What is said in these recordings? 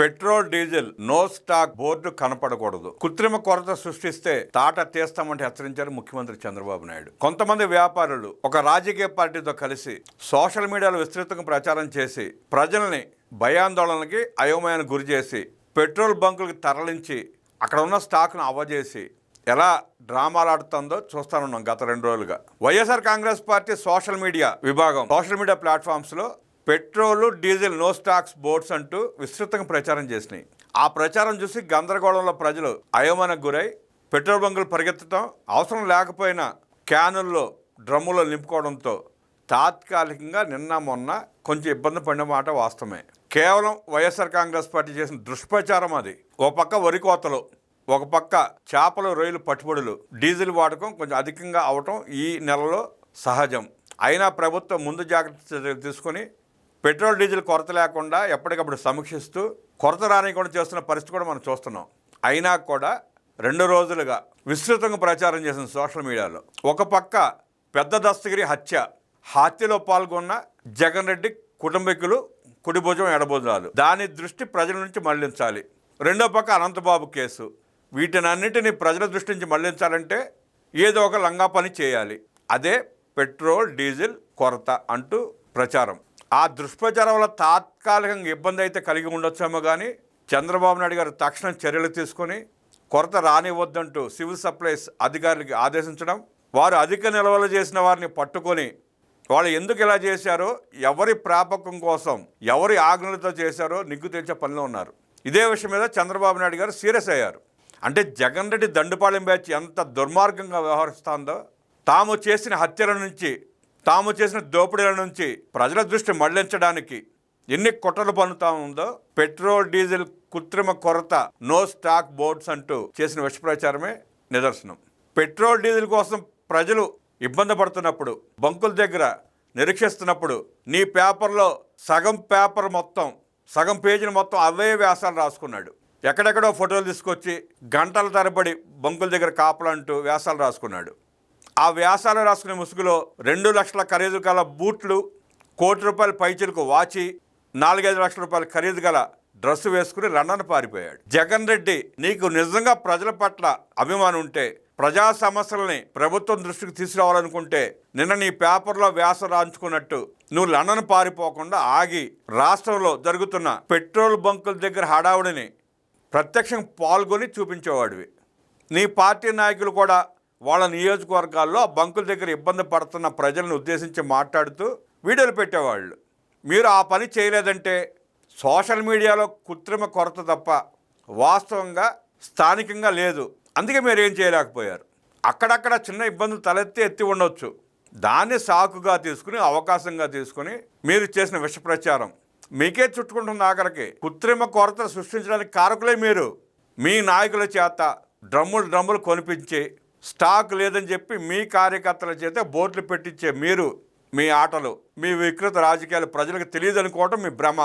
Petrol diesel no stock board కనపడకూడదు. కృత్రిమ కొరత సృష్టిస్తే తాట తీస్తామంటే హెచ్చరించారు ముఖ్యమంత్రి చంద్రబాబు నాయుడు. కొంతమంది వ్యాపారులు ఒక రాజకీయ పార్టీతో కలిసి సోషల్ మీడియాలో విస్తృతంగా ప్రచారం చేసి ప్రజల్ని భయాందోళనకి అయోమయానికి గురి చేసి పెట్రోల్ బంకులకు తరలించి అక్కడ ఉన్న స్టాక్ను అవ్వజేసి ఎలా డ్రామాలాడుతుందో చూస్తానున్నాం గత 2 రోజులుగా. YSR Congress party social media విభాగం సోషల్ మీడియా ప్లాట్ఫామ్స్లో petrol diesel no stocks boards అంటూ విస్తృతంగా ప్రచారం చేసినాయి. ఆ ప్రచారం చూసి గందరగోళంలో ప్రజలు అయోమయానికి గురై పెట్రోల్ బంకులు పరిగెత్తడం, అవసరం లేకపోయినా క్యానుల్లో డ్రమ్ములో నింపుకోవడంతో తాత్కాలికంగా నిన్న మొన్న కొంచెం ఇబ్బంది పడిన మాట వాస్తవమే. కేవలం వైఎస్ఆర్ కాంగ్రెస్ పార్టీ చేసిన దుష్ప్రచారం అది. ఒక పక్క వరి కోతలు, ఒక పక్క చేపలు రొయ్యలు పట్టుబడులు, డీజిల్ వాడకం కొంచెం అధికంగా అవటం ఈ నెలలో సహజం. అయినా ప్రభుత్వం ముందు జాగ్రత్త చర్యలు తీసుకొని పెట్రోల్ డీజిల్ కొరత లేకుండా ఎప్పటికప్పుడు సమీక్షిస్తూ కొరత రానికుండా చేస్తున్న పరిస్థితి కూడా మనం చూస్తున్నాం. అయినా కూడా 2 రోజులుగా విస్తృతంగా ప్రచారం చేసిన సోషల్ మీడియాలో ఒక పక్క పెద్ద దస్తగిరి హత్యలో పాల్గొన్న జగన్ రెడ్డి కుటుంబీకులు కుడి భుజం ఎడభుజాలు, దాని దృష్టి ప్రజల నుంచి మళ్లించాలి. రెండో పక్క అనంతబాబు కేసు, వీటినన్నిటినీ ప్రజల దృష్టి నుంచి మళ్లించాలంటే ఏదో ఒక లంగా పని చేయాలి. అదే పెట్రోల్ డీజిల్ కొరత అంటూ ప్రచారం. ఆ దుష్ప్రచారం వల్ల తాత్కాలికంగా ఇబ్బంది అయితే కలిగి ఉండొచ్చేమో కానీ చంద్రబాబు నాయుడు గారు తక్షణం చర్యలు తీసుకొని కొరత రానివ్వద్దంటూ సివిల్ సప్లైస్ అధికారులకి ఆదేశించడం, వారు అధిక నిల్వలు చేసిన వారిని పట్టుకొని వాళ్ళు ఎందుకు ఇలా చేశారో, ఎవరి ప్రాపకం కోసం ఎవరి ఆజ్ఞలతో చేశారో నిగ్గు తెచ్చే పనిలో ఉన్నారు. ఇదే విషయం మీద చంద్రబాబు నాయుడు గారు సీరియస్ అయ్యారు. అంటే జగన్ రెడ్డి దండుపాలెం బ్యాచ్ ఎంత దుర్మార్గంగా వ్యవహరిస్తుందో, తాము చేసిన హత్యల నుంచి, తాము చేసిన దోపిడీల నుంచి ప్రజల దృష్టి మళ్లించడానికి ఎన్ని కుట్రలు పన్నుతా ఉందో పెట్రోల్ డీజిల్ కృత్రిమ కొరత నో స్టాక్ బోర్డ్స్ అంటూ చేసిన విష ప్రచారమే నిదర్శనం. పెట్రోల్ డీజిల్ కోసం ప్రజలు ఇబ్బంది పడుతున్నప్పుడు, బంకుల దగ్గర నిరీక్షిస్తున్నప్పుడు నీ పేపర్లో సగం పేజీని మొత్తం అవే వ్యాసాలు రాసుకున్నాడు. ఎక్కడెక్కడో ఫోటోలు తీసుకొచ్చి గంటల తరబడి బంకుల దగ్గర కాపలంటూ వ్యాసాలు రాసుకున్నాడు. ఆ వ్యాసాలు రాసుకునే ముసుగులో 2 లక్షల ఖరీదు గల బూట్లు, ₹1 కోటి పైచీలకు వాచి, 4-5 లక్షల రూపాయల ఖరీదు గల డ్రెస్సు వేసుకుని లండన్ పారిపోయాడు. జగన్ రెడ్డి, నీకు నిజంగా ప్రజల పట్ల అభిమానం ఉంటే, ప్రజా సమస్యలని ప్రభుత్వం దృష్టికి తీసుకురావాలనుకుంటే నిన్న నీ పేపర్లో వ్యాసం రాయించుకున్నట్టు నువ్వు లండన్ పారిపోకుండా ఆగి రాష్ట్రంలో జరుగుతున్న పెట్రోల్ బంకుల దగ్గర హడావుడిని ప్రత్యక్షంగా పాల్గొని చూపించేవాడివి. నీ పార్టీ నాయకులు కూడా వాళ్ళ నియోజకవర్గాల్లో బంకుల దగ్గర ఇబ్బంది పడుతున్న ప్రజలను ఉద్దేశించి మాట్లాడుతూ వీడియోలు పెట్టేవాళ్ళు. మీరు ఆ పని చేయలేదంటే సోషల్ మీడియాలో కృత్రిమ కొరత తప్ప వాస్తవంగా స్థానికంగా లేదు. అందుకే మీరు ఏం చేయలేకపోయారు. అక్కడక్కడ చిన్న ఇబ్బందులు ఎత్తి ఉండొచ్చు. దాన్ని సాకుగా తీసుకుని, అవకాశంగా తీసుకుని మీరు చేసిన విష ప్రచారం మీకే చుట్టుకుంటుంది. ఆఖరికి కృత్రిమ కొరత సృష్టించడానికి కారకులే మీరు. మీ నాయకుల చేత డ్రమ్ములు కొనిపించి స్టాక్ లేదని చెప్పి మీ కార్యకర్తల చేత బోర్డులు పెట్టించే మీరు, మీ ఆటలు, మీ వికృత రాజకీయాలు ప్రజలకు తెలియదు అనుకోవటం మీ భ్రమ.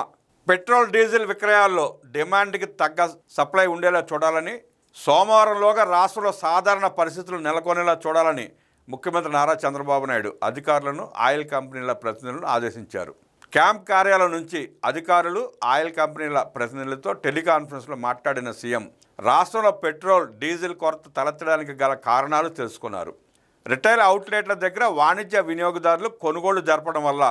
పెట్రోల్ డీజిల్ విక్రయాల్లో డిమాండ్కి తగ్గ సప్లై ఉండేలా చూడాలని, సోమవారంలోగా రాష్ట్రంలో సాధారణ పరిస్థితులు నెలకొనేలా చూడాలని ముఖ్యమంత్రి నారా చంద్రబాబు నాయుడు అధికారులను, ఆయిల్ కంపెనీల ప్రతినిధులను ఆదేశించారు. క్యాంప్ కార్యాలయం నుంచి అధికారులు, ఆయిల్ కంపెనీల ప్రతినిధులతో టెలికాన్ఫరెన్స్లో మాట్లాడిన సీఎం రాష్ట్రంలో పెట్రోల్ డీజిల్ కొరత తలెత్తడానికి గల కారణాలు తెలుసుకున్నారు. రిటైల్ అవుట్లెట్ల దగ్గర వాణిజ్య వినియోగదారులు కొనుగోలు జరపడం వల్ల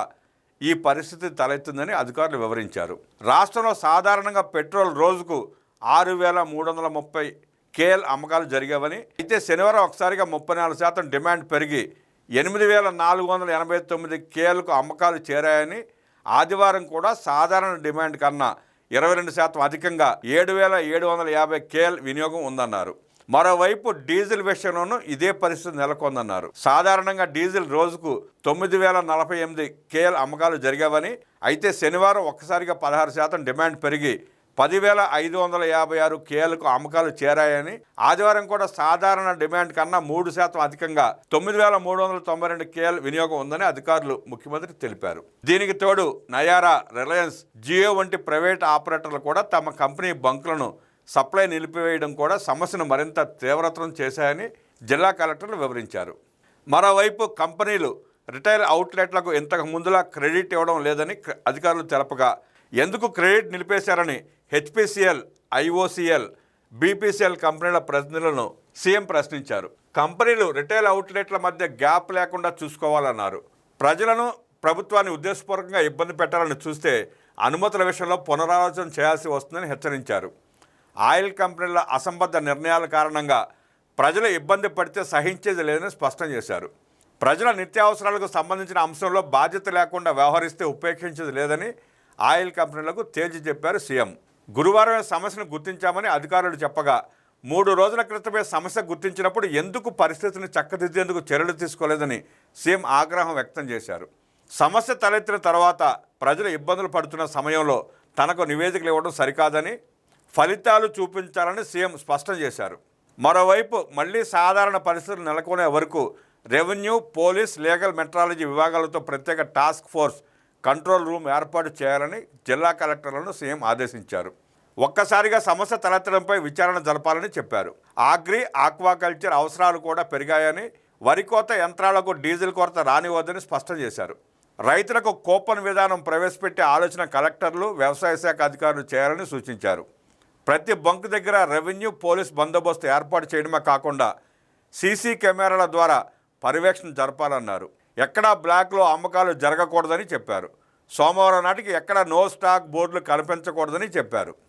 ఈ పరిస్థితి తలెత్తుందని అధికారులు వివరించారు. రాష్ట్రంలో సాధారణంగా పెట్రోల్ రోజుకు 6,330 కేఎల్ అమ్మకాలు జరిగావని, అయితే శనివారం ఒకసారిగా 34% డిమాండ్ పెరిగి 8,489 కేఎల్కు అమ్మకాలు చేరాయని, ఆదివారం కూడా సాధారణ డిమాండ్ కన్నా 22% అధికంగా 7,750 కేఎల్ వినియోగం ఉందన్నారు. మరోవైపు డీజిల్ విషయంలోనూ ఇదే పరిస్థితి నెలకొందన్నారు. సాధారణంగా డీజిల్ రోజుకు 9,048 కేఎల్ అమ్మకాలు జరిగావని, అయితే శనివారం ఒక్కసారిగా 16% డిమాండ్ పెరిగి 10,556 కేఎల్కు అమ్మకాలు చేరాయని, ఆదివారం కూడా సాధారణ డిమాండ్ కన్నా 3% అధికంగా 9,392 కేఎల్ వినియోగం ఉందని అధికారులు ముఖ్యమంత్రికి తెలిపారు. దీనికి తోడు నయారా, రిలయన్స్, జియో వంటి ప్రైవేట్ ఆపరేటర్లు కూడా తమ కంపెనీ బంకులను సప్లై నిలిపివేయడం కూడా సమస్యను మరింత తీవ్రతరం చేశాయని జిల్లా కలెక్టర్లు వివరించారు. మరోవైపు కంపెనీలు రిటైల్ అవుట్లెట్లకు ఇంతకు ముందులా క్రెడిట్ ఇవ్వడం లేదని అధికారులు తెలపగా, ఎందుకు క్రెడిట్ నిలిపేశారని హెచ్పిసిఎల్, ఐఓసిఎల్, బీపీసీఎల్ కంపెనీల ప్రతినిధులను సీఎం ప్రశ్నించారు. కంపెనీలు రిటైల్ అవుట్లెట్ల మధ్య గ్యాప్ లేకుండా చూసుకోవాలన్నారు. ప్రజలను, ప్రభుత్వాన్ని ఉద్దేశపూర్వకంగా ఇబ్బంది పెట్టాలని చూస్తే అనుమతుల విషయంలో పునరాలోచన చేయాల్సి వస్తుందని హెచ్చరించారు. ఆయిల్ కంపెనీల అసంబద్ధ నిర్ణయాల కారణంగా ప్రజలు ఇబ్బంది పడితే సహించేది లేదని స్పష్టం చేశారు. ప్రజల నిత్యావసరాలకు సంబంధించిన అంశంలో బాధ్యత లేకుండా వ్యవహరిస్తే ఉపేక్షించేది లేదని ఆయిల్ కంపెనీలకు తేల్చి చెప్పారు సీఎం. గురువారమే సమస్యను గుర్తించామని అధికారులు చెప్పగా 3 రోజుల క్రితమే సమస్య గుర్తించినప్పుడు ఎందుకు పరిస్థితిని చక్కదిద్దేందుకు చర్యలు తీసుకోలేదని సీఎం ఆగ్రహం వ్యక్తం చేశారు. సమస్య తలెత్తిన తర్వాత ప్రజలు ఇబ్బందులు పడుతున్న సమయంలో తనకు నివేదికలు ఇవ్వడం సరికాదని, ఫలితాలు చూపించాలని సీఎం స్పష్టం చేశారు. మరోవైపు మళ్లీ సాధారణ పరిస్థితులు నెలకొనే వరకు రెవెన్యూ, పోలీస్, లీగల్, మెట్రాలజీ విభాగాలతో ప్రత్యేక టాస్క్ ఫోర్స్ కంట్రోల్ రూమ్ ఏర్పాటు చేయాలని జిల్లా కలెక్టర్లను సీఎం ఆదేశించారు. ఒక్కసారిగా సమస్య తలెత్తడంపై విచారణ జరపాలని చెప్పారు. ఆక్వాకల్చర్ అవసరాలు కూడా పెరిగాయని, వరి కోత యంత్రాలకు డీజిల్ కొరత రానివద్దని స్పష్టం చేశారు. రైతులకు కూపన్ విధానం ప్రవేశపెట్టే ఆలోచన కలెక్టర్లు, వ్యవసాయ శాఖ అధికారులు చేయాలని సూచించారు. ప్రతి బంక్ దగ్గర రెవెన్యూ, పోలీస్ బందోబస్తు ఏర్పాటు చేయడమే కాకుండా సీసీ కెమెరాల ద్వారా పర్యవేక్షణ జరపాలన్నారు. ఎక్కడా బ్లాక్లో అమ్మకాలు జరగకూడదని చెప్పారు. సోమవారం నాటికి ఎక్కడ నో స్టాక్ బోర్డులు కనిపించకూడదని చెప్పారు.